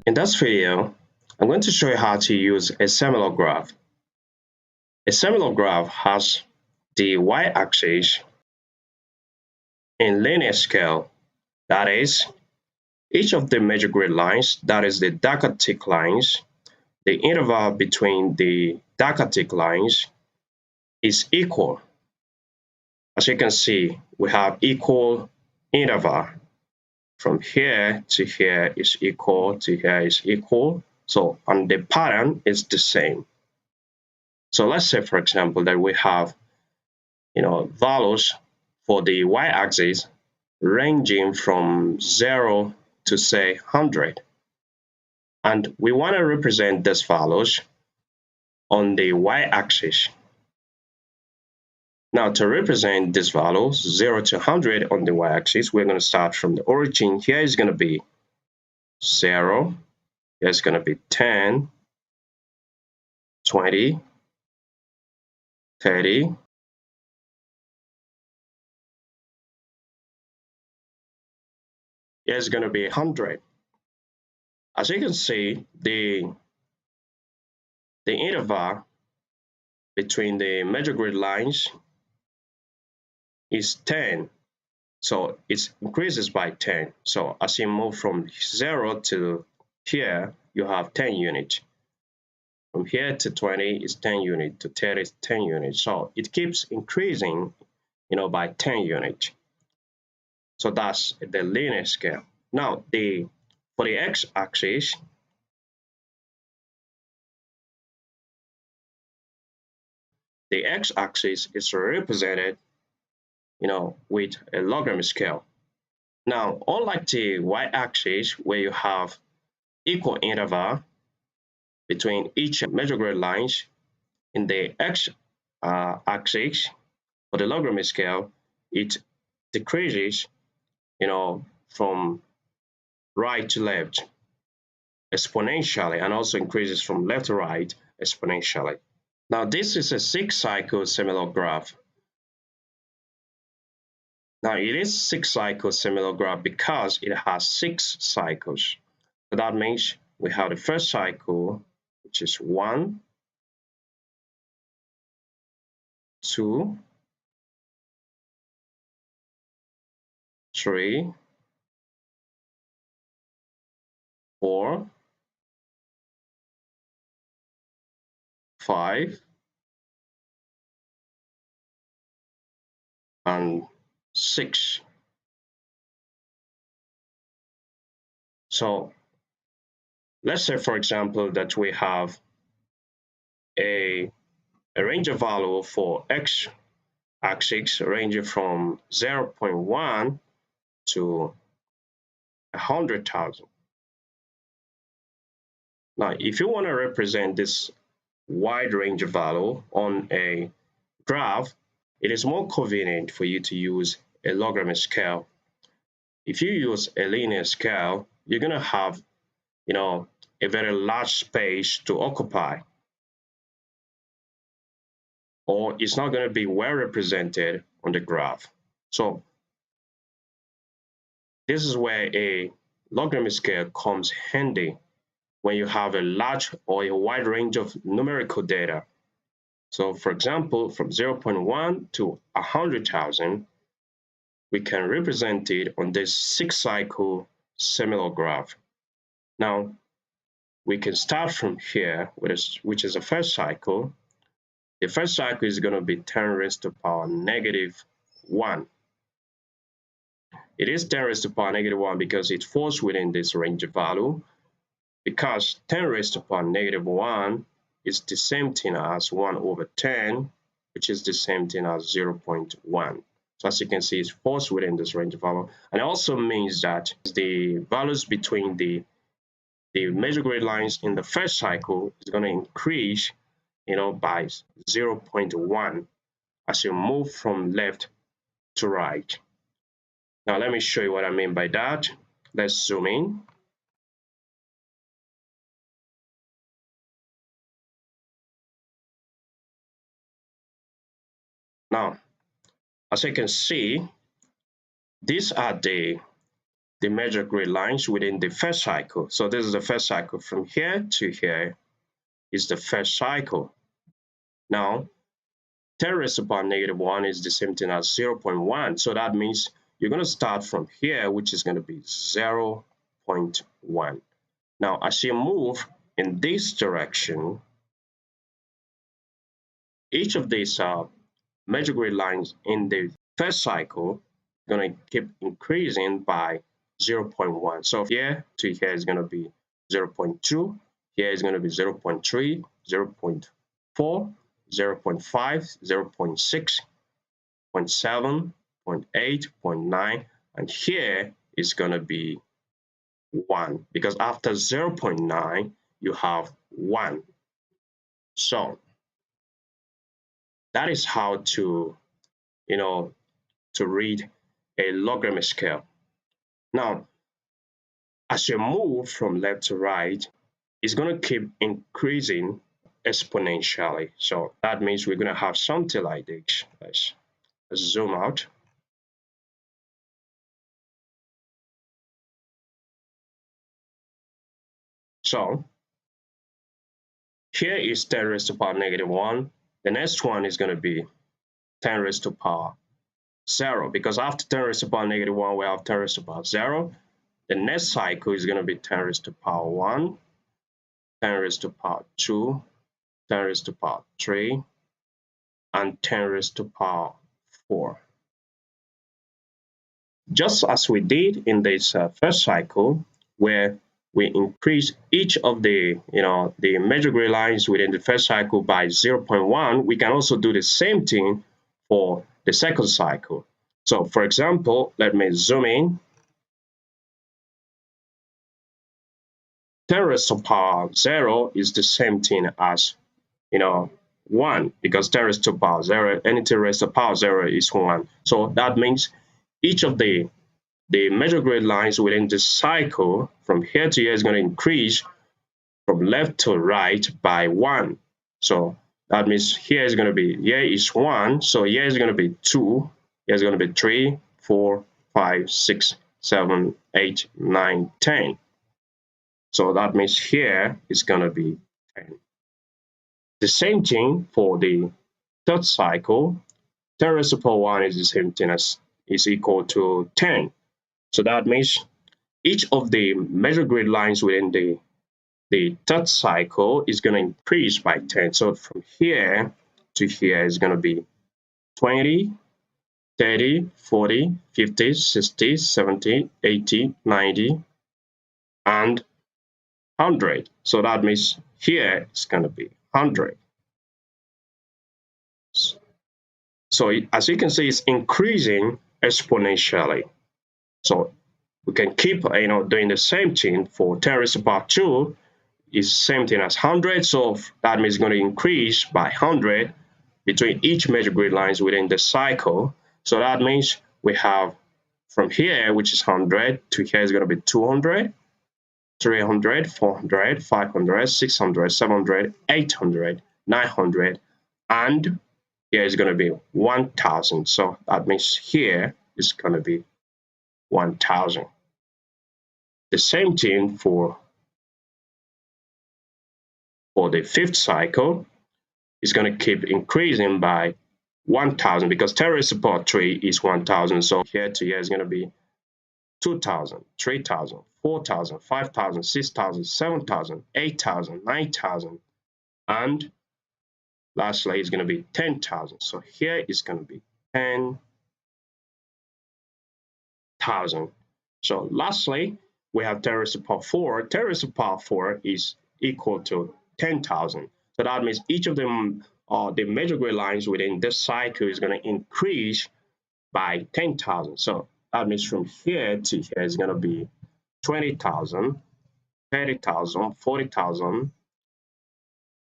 In this video, I'm going to show you how to use a similar graph. A similar graph has the y-axis in linear scale, that is, each of the major grid lines, that is the darker thick lines, the interval between the darker thick lines is equal. As you can see, we have equal interval. From here to here is equal, to here is equal. So, and the pattern is the same. So let's say, for example, that we have values for the y-axis ranging from 0 to say 100. And we want to represent these values on the y-axis. Now, to represent these values, 0 to 100 on the y-axis, we're going to start from the origin. Here is going to be 0. Here is going to be 10, 20, 30, here is going to be 100. As you can see, the interval between the major grid lines is 10. So it increases by 10. So as you move from 0 to here, you have 10 units. From here to 20 is 10 units, to 30 is 10 units. So it keeps increasing, by 10 units. So that's the linear scale. Now, for the x-axis, the x-axis is represented, with a logarithmic scale. Now, unlike the y-axis, where you have equal interval between each major grid lines, in the x-axis, for the logarithmic scale, it decreases, from right to left exponentially, and also increases from left to right exponentially. Now, this is a 6-cycle similar graph. Now, it is 6-cycle similar graph because it has 6 cycles. So that means we have the first cycle, which is 1, 2, 3, 4, 5, and 6. So let's say, for example, that we have a range of value for x-axis ranging from 0.1 to 100,000. Now, if you want to represent this wide range of value on a graph, it is more convenient for you to use a logarithmic scale. If you use a linear scale, you're going to have, a very large space to occupy, or it's not going to be well represented on the graph. So this is where a logarithmic scale comes handy when you have a large or a wide range of numerical data. So for example, from 0.1 to 100,000, we can represent it on this 6-cycle similar graph. Now, we can start from here, which is the first cycle. The first cycle is going to be 10 raised to the power negative 1. It is 10 raised to the power negative 1 because it falls within this range of value, because 10 raised to the power negative 1 is the same thing as 1 over 10, which is the same thing as 0.1. So as you can see, it falls within this range of value. And it also means that the values between the major grid lines in the first cycle is going to increase, by 0.1 as you move from left to right. Now, let me show you what I mean by that. Let's zoom in. Now, as you can see, these are the the measure grid lines within the first cycle. So this is the first cycle. From here to here is the first cycle. Now, 10 raised to the power -1 is the same thing as 0.1. So that means you're going to start from here, which is going to be 0.1. Now, as you move in this direction, each of these measure grid lines in the first cycle are going to keep increasing by 0.1. So here to here is going to be 0.2. Here is going to be 0.3, 0.4, 0.5, 0.6, 0.7, 0.8, 0.9, and here is going to be 1 because after 0.9 you have 1. So that is how to to read a logarithmic scale. Now, as you move from left to right, it's going to keep increasing exponentially. So that means we're going to have something like this. Let's zoom out. So here is 10 raised to the power -1. The next one is going to be 10 raised to the power 0 because after 10 raised to the power -1, we have 10 raised to the power 0. The next cycle is going to be 10 raised to the power 1, 10 raised to the power 2, 10 raised to the power 3, and 10 raised to the power 4. Just as we did in this first cycle, where we increase each of the the measure grid lines within the first cycle by 0.1, we can also do the same thing for the second cycle. So for example, let me zoom in. 10 raised to the power 0 is the same thing as 1 because 10 raised to the power 0, anything raised to the power 0 is 1. So that means each of the measure grid lines within the cycle from here to here is going to increase from left to right by 1. So that means here is going to be, here is 1, so here is going to be 2, here is going to be 3, 4, 5, 6, 7, 8, 9, 10. So that means here is going to be 10. The same thing for the third cycle. 10 raised to the power 1 is the same thing as is equal to 10. So that means each of the measure grid lines within the third cycle is going to increase by 10. So from here to here is going to be 20, 30, 40, 50, 60, 70, 80, 90, and 100. So that means here it's going to be 100. So as you can see, it's increasing exponentially. So we can keep doing the same thing for 10 raised to the power 2 is same thing as 100. So that means it's going to increase by 100 between each measure grid lines within the cycle. So that means we have from here, which is 100, to here is going to be 200, 300, 400, 500, 600, 700, 800, 900, and here is going to be 1000. So that means here is going to be 1000. The same thing for the fifth cycle is going to keep increasing by 1000 because 10 raised to the power 3 is 1000. So here to here is going to be 2000, 3000, 4000, 5000, 6000, 7000, 8000, 9000, and lastly it's going to be 10,000. So here is going to be 10,000. So lastly, we have 10 raised to the power 4. 10 raised to the power 4 is equal to 10,000. So that means each of them, the measure grid lines within this cycle is going to increase by 10,000. So that means from here to here is going to be 20,000, 30,000, 40,000,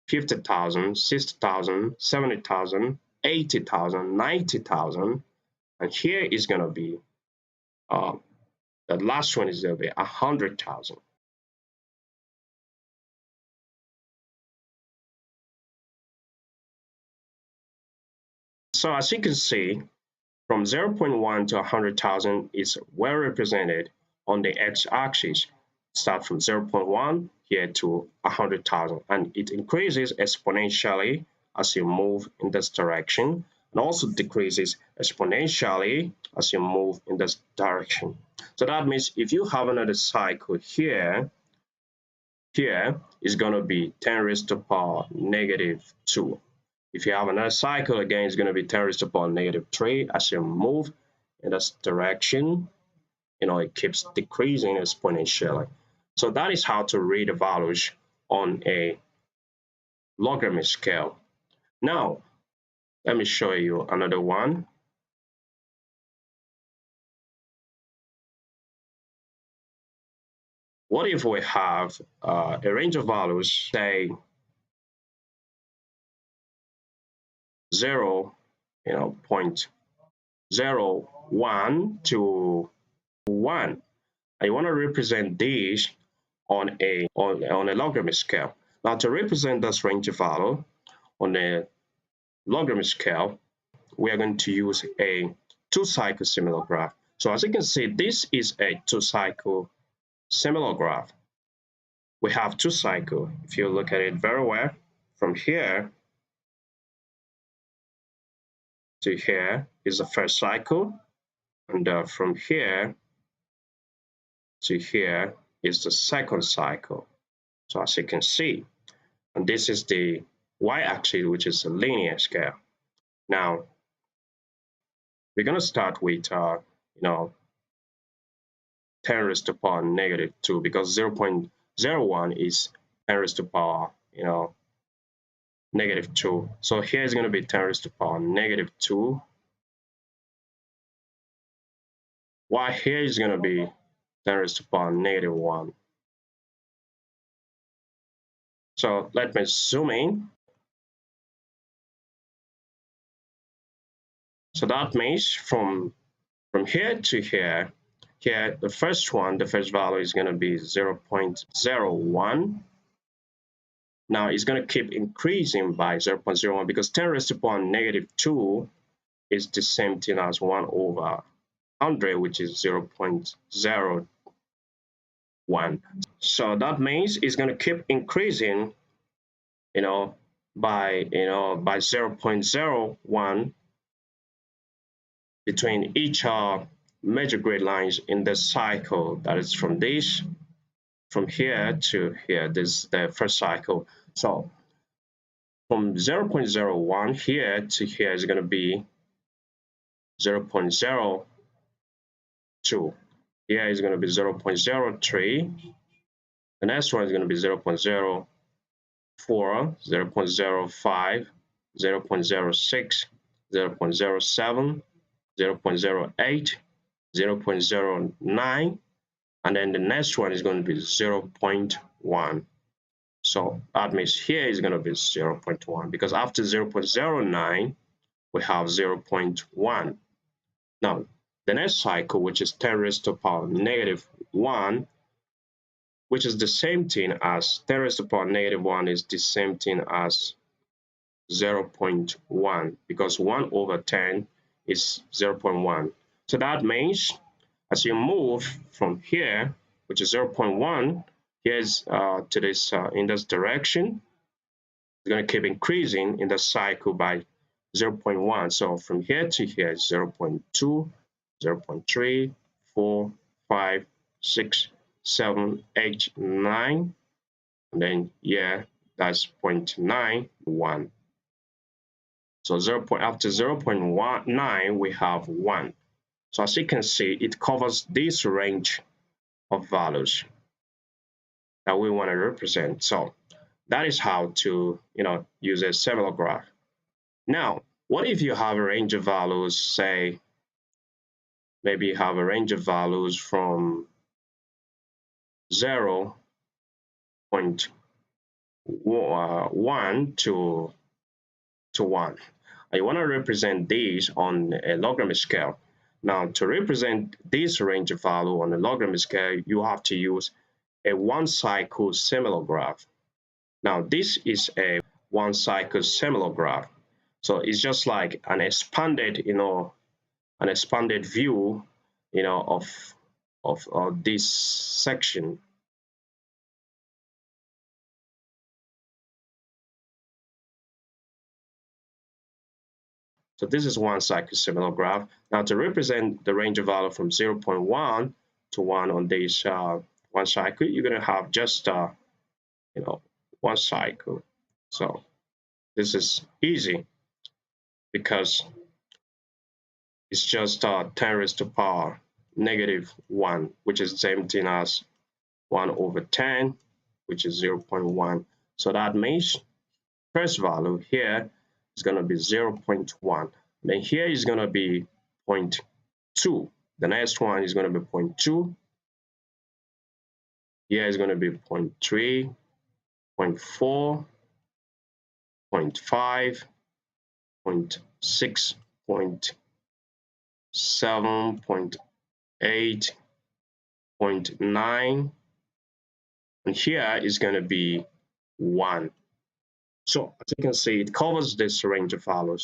50,000, 60,000, 70,000, 80,000, 90,000, and here is going to be the last one is going to be 100,000. So as you can see, from 0.1 to 100,000 is well represented on the x-axis. Start from 0.1 here to 100,000, and it increases exponentially as you move in this direction, and also decreases exponentially as you move in this direction. So that means if you have another cycle here is going to be 10 raised to the power negative 2. If you have another cycle, again, it's going to be 10 raised to the power negative 3. As you move in this direction, it keeps decreasing exponentially. So that is how to read the values on a logarithmic scale. Now, let me show you another one. What if we have a range of values, say 0.01 to 1. I want to represent these on a logarithmic scale. Now, to represent this range of value on a logarithmic scale, we are going to use a two-cycle similar graph. So as you can see, this is a two-cycle similar graph. We have two cycles. If you look at it very well, from here to here is the first cycle, and from here to here is the second cycle. So as you can see, and this is the y-axis, which is a linear scale. Now, we're going to start with 10 raised to the power negative 2, because 0.01 is 10 raised to the power negative 2. So here is going to be 10 raised to the power negative 2, while here is going to be 10 raised to the power negative 1. So let me zoom in. So that means from here to here, the first value is going to be 0.01. Now it's going to keep increasing by 0.01 because 10 raised to the power negative 2 is the same thing as 1 over 100, which is 0.01. So that means it's going to keep increasing, by 0.01 between each major grid lines in the cycle. That is from here to here. This is the first cycle. So from 0.01 here to here is going to be 0.02. Here is going to be 0.03. The next one is going to be 0.04, 0.05, 0.06, 0.07, 0.08, 0.09, and then the next one is going to be 0.1. So that means here is going to be 0.1, because after 0.09 we have 0.1. Now the next cycle, which is 10 raised to the power negative 1, which is the same thing as 10 raised to the power negative 1 is the same thing as 0.1, because 1 over 10 is 0.1. So that means as you move from here, which is 0.1, here's to this in this direction, it's going to keep increasing in the cycle by 0.1. So from here to here is 0.2, 0.3, 4, 5, 6, 7, 8, 9, and then that's 0.91. So after 0.19 we have 1. So as you can see, it covers this range of values that we want to represent. So that is how to use a similar graph. Now, what if you have a range of values, say maybe you have a range of values from 0.1 to 1. I want to represent these on a logarithmic scale. Now, to represent this range of value on a logarithmic scale, you have to use a one-cycle similar graph. Now, this is a one-cycle similar graph. So it's just like an expanded, view, of of this section. So this is one cycle similar graph. Now to represent the range of value from 0.1 to 1 on this one cycle, you're going to have just one cycle. So this is easy because it's just 10 raised to power -1, which is the same thing as 1/10, which is 0.1. So that means first value here is going to be 0.1. Then here is going to be 0.2. The next one is going to be 0.2. Here is going to be 0.3, 0.4, 0.5, 0.6, 0.7, 0.8, 0.9, and here is going to be 1. So as you can see, it covers this range of values.